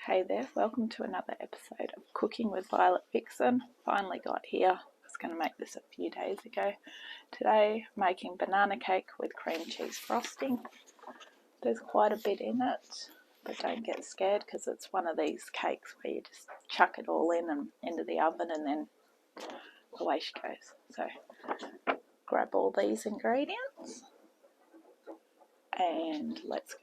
Hey there, welcome to another episode of Cooking with Violet Vixen. Finally got here. I was going to make this a few days ago. Today, making banana cake with cream cheese frosting. There's quite a bit in it, but don't get scared because it's one of these cakes where you just chuck it all in and into the oven and then away she goes. So, grab all these ingredients and let's go.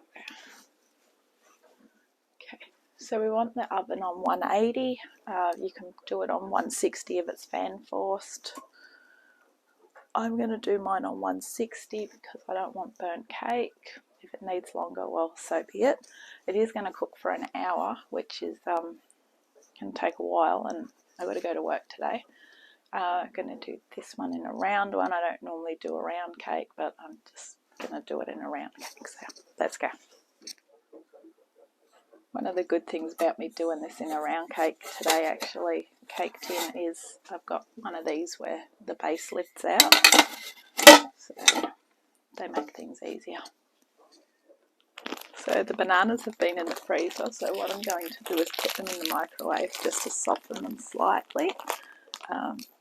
So we want the oven on 180. You can do it on 160 if it's fan forced. I'm going to do mine on 160 because I don't want burnt cake. If it needs longer, well, so be it. It is going to cook for an hour, which is can take a while, and I've got to go to work today. I'm going to do this one in a round one. I don't normally do a round cake, but I'm just going to do it in a round cake. So let's go. One of the good things about me doing this in a round cake today, actually, cake tin, is I've got one of these where the base lifts out, so they make things easier. So the bananas have been in the freezer, so what I'm going to do is put them in the microwave just to soften them slightly,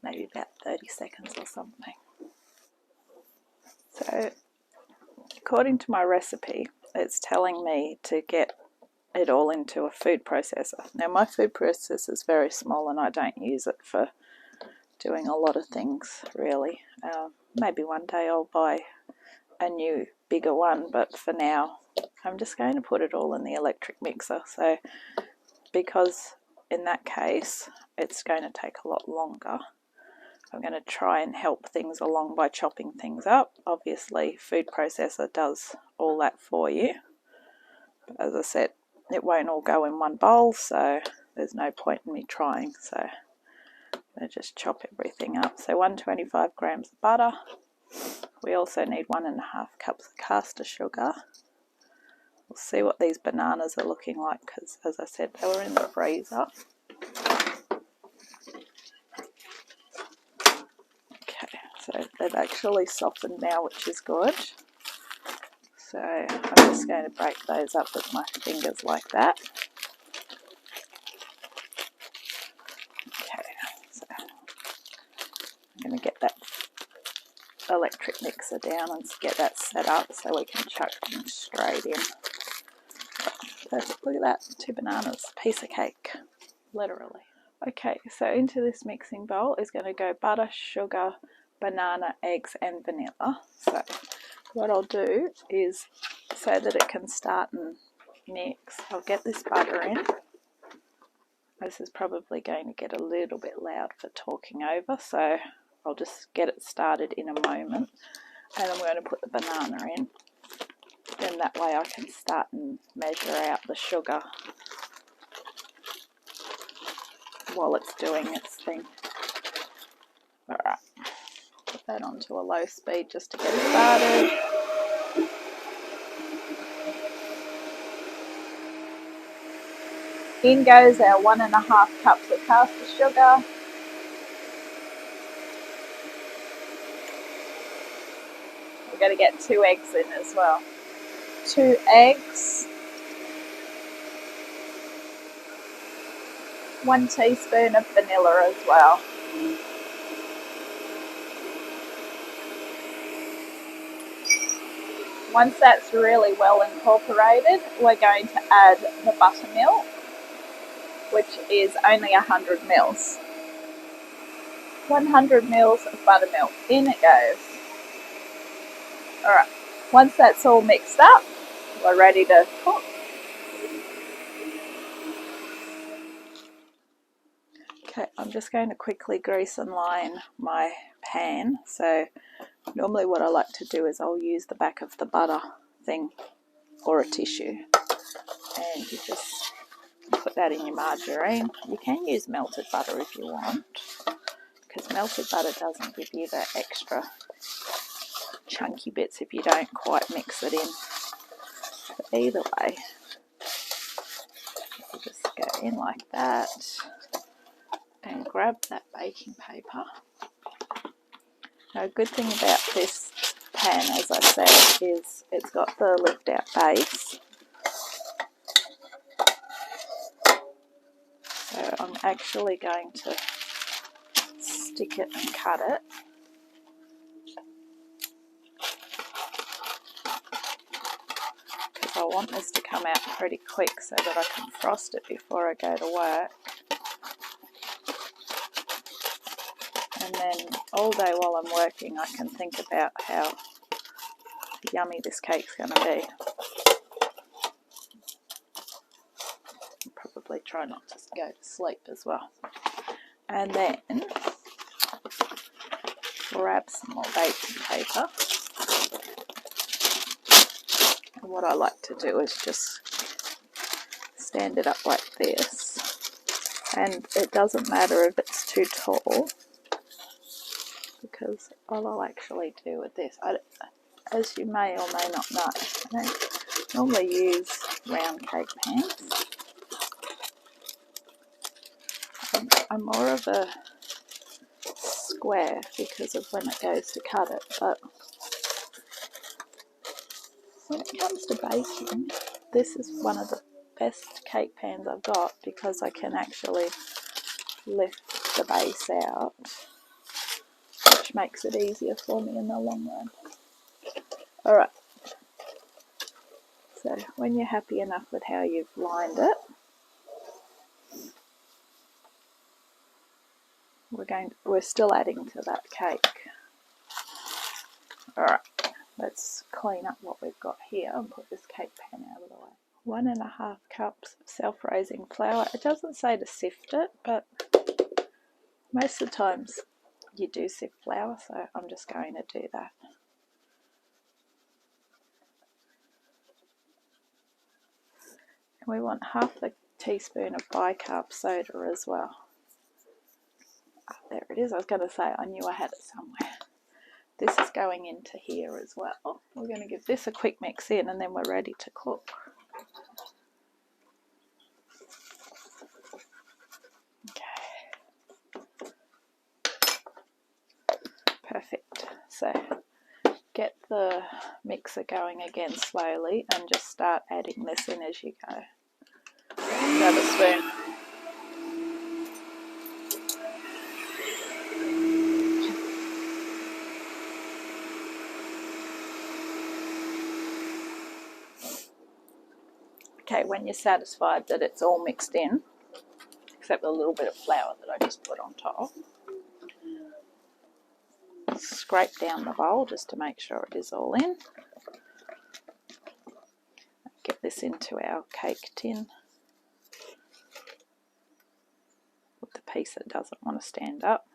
maybe about 30 seconds or something. So according to my recipe, it's telling me to get it all into a food processor. Now my food processor is very small and I don't use it for doing a lot of things really. Maybe one day I'll buy a new bigger one, but for now I'm just going to put it all in the electric mixer. So because in that case it's going to take a lot longer, I'm going to try and help things along by chopping things up. Obviously food processor does all that for you, but as I said, it won't all go in one bowl, so there's no point in me trying. So I'm going to just chop everything up. So 125 grams of butter. We also need 1.5 cups of caster sugar. We'll see what these bananas are looking like because, as I said, they were in the freezer. Okay, so they've actually softened now, which is good. So I'm just going to break those up with my fingers like that. Okay, so I'm going to get that electric mixer down and get that set up so we can chuck them straight in. Perfect, look at that, 2 bananas, piece of cake, literally. Okay, so into this mixing bowl is going to go butter, sugar, banana, eggs and vanilla. So what I'll do is, so that it can start and mix, I'll get this butter in. This is probably going to get a little bit loud for talking over, so I'll just get it started in a moment. And I'm going to put the banana in. Then that way I can start and measure out the sugar while it's doing its thing. Alright, put that onto a low speed just to get started. In goes our 1.5 cups of caster sugar. We're going to get 2 eggs in as well. 2 eggs. 1 teaspoon of vanilla as well. Once that's really well incorporated, we're going to add the buttermilk, which is only 100 mils. 100 mils of buttermilk. In it goes. Alright, once that's all mixed up, we're ready to cook. Okay, I'm just going to quickly grease and line my pan. So normally what I like to do is I'll use the back of the butter thing or a tissue, and you just put that in your margarine. You can use melted butter if you want, because melted butter doesn't give you the extra chunky bits if you don't quite mix it in. But either way, you just go in like that and grab that baking paper. Now, a good thing about this pan, as I said, is it's got the lift out base. actually going to stick it and cut it. Because I want this to come out pretty quick so that I can frost it before I go to work. And then all day while I'm working, I can think about how yummy this cake's going to be. I'll probably try not to go to sleep as well. And then grab some more baking paper. And what I like to do is just stand it up like this. And it doesn't matter if it's too tall, because all I'll actually do with this, as you may or may not know, I don't normally use round cake pans. I'm more of a square because of when it goes to cut it, but when it comes to baking, this is one of the best cake pans I've got because I can actually lift the base out, which makes it easier for me in the long run. Alright, so when you're happy enough with how you've lined it, we're still adding to that cake. Alright, let's clean up what we've got here and put this cake pan out of the way. 1.5 cups of self-raising flour. It doesn't say to sift it, but most of the times you do sift flour, so I'm just going to do that. And we want 1/2 teaspoon of bicarb soda as well. Oh, there it is. I was going to say I knew I had it somewhere. This is going into here as well. We're going to give this a quick mix in and then we're ready to cook. Okay. Perfect. So get the mixer going again slowly and just start adding this in as you go. Grab a spoon. Okay, when you're satisfied that it's all mixed in, except a little bit of flour that I just put on top, scrape down the bowl just to make sure it is all in. Get this into our cake tin with the piece that doesn't want to stand up.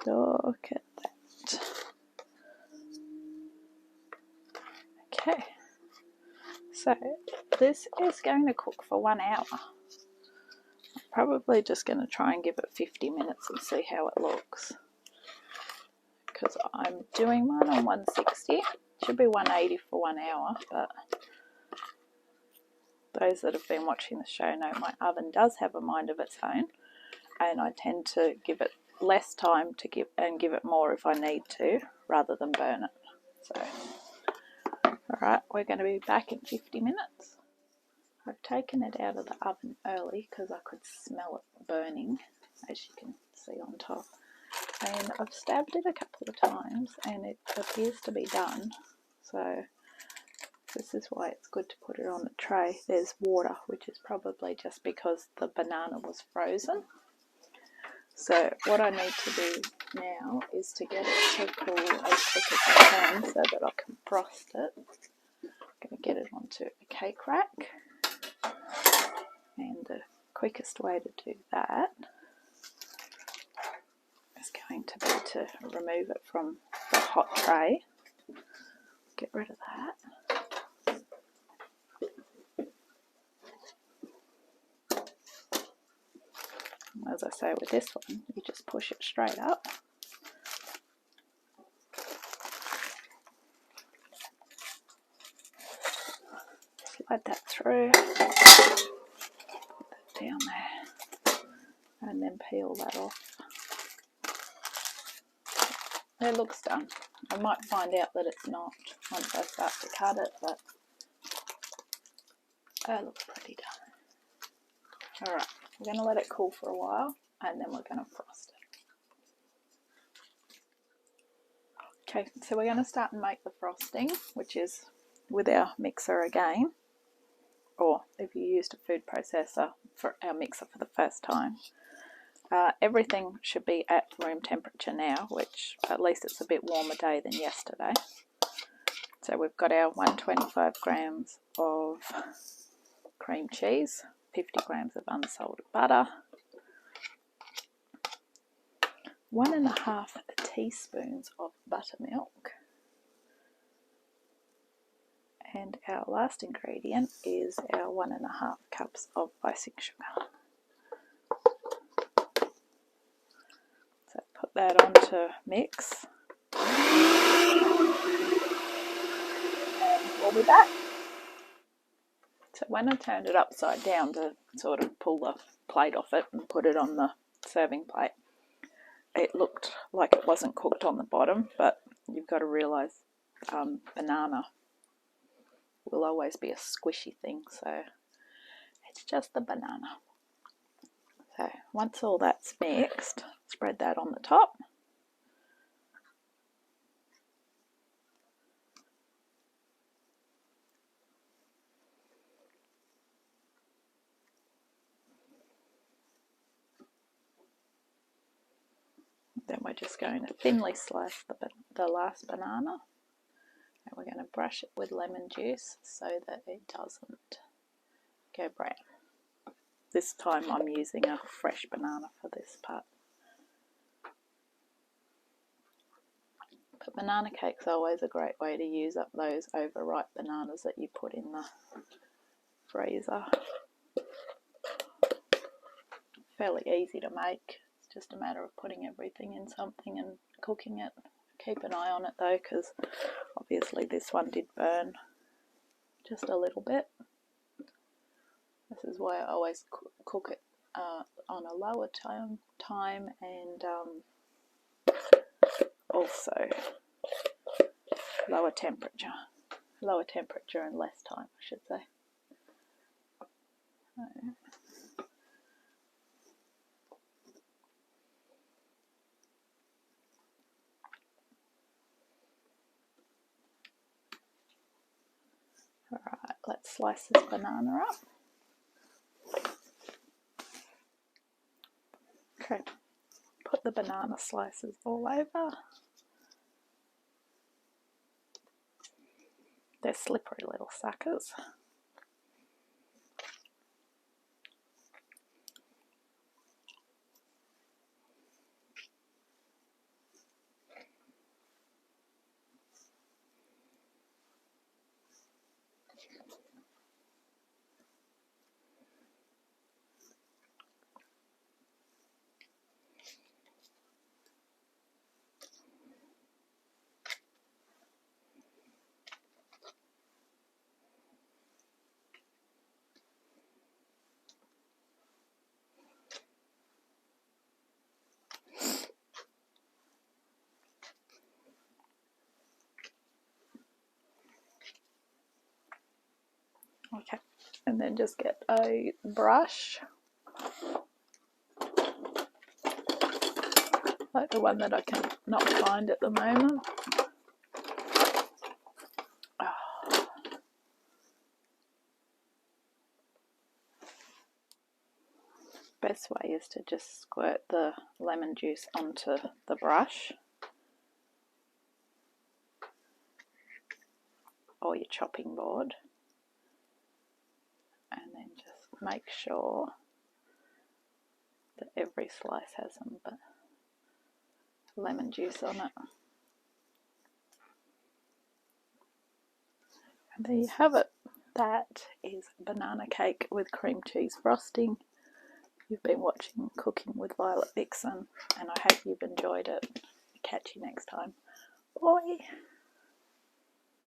Look at that. Okay, so this is going to cook for 1 hour. I'm probably just going to try and give it 50 minutes and see how it looks, because I'm doing mine on 160. Should be 180 for 1 hour, but those that have been watching the show know my oven does have a mind of its own, and I tend to give it less time to give it more if I need to, rather than burn it. So, alright, we're going to be back in 50 minutes. I've taken it out of the oven early because I could smell it burning, as you can see on top. And I've stabbed it a couple of times and it appears to be done. So this is why it's good to put it on a tray. There's water, which is probably just because the banana was frozen. So what I need to do now is to get it to cool as quick as I can so that I can frost it. I'm going to get it onto a cake rack. And the quickest way to do that is going to be to remove it from the hot tray. Get rid of that. As I say with this one, you just push it straight up. Slide that through. Put that down there. then peel that off. It looks done. I might find out that it's not once I start to cut it, but it looks pretty done. Alright, we're going to let it cool for a while and then we're going to frost it. Okay, so we're going to start and make the frosting, which is with our mixer again, or if you used a food processor for our mixer for the first time. Everything should be at room temperature now, which at least it's a bit warmer day than yesterday. So we've got our 125 grams of cream cheese, 50 grams of unsalted butter, 1.5 teaspoons of buttermilk, and our last ingredient is our 1.5 cups of icing sugar. So put that on to mix. And we'll be back. So when I turned it upside down to sort of pull the plate off it and put it on the serving plate, it looked like it wasn't cooked on the bottom, but you've got to realise banana will always be a squishy thing, so it's just the banana. So once all that's mixed, spread that on the top. Then we're just going to thinly slice the last banana, and we're going to brush it with lemon juice so that it doesn't go brown. This time I'm using a fresh banana for this part. But banana cake's always a great way to use up those overripe bananas that you put in the freezer. Fairly easy to make. It's just a matter of putting everything in something and cooking it. Keep an eye on it though, because obviously this one did burn just a little bit. This is why I always cook it on a lower time and also lower temperature and less time, I should say. Alright, let's slice this banana up. Okay, put the banana slices all over. They're slippery little suckers. Okay, and then just get a brush, like the one that I can not find at the moment. Best way is to just squirt the lemon juice onto the brush or your chopping board, and then just make sure that every slice has some lemon juice on it. And there you have it. That is banana cake with cream cheese frosting. You've been watching Cooking with Violet Vixen, and I hope you've enjoyed it. Catch you next time. Bye.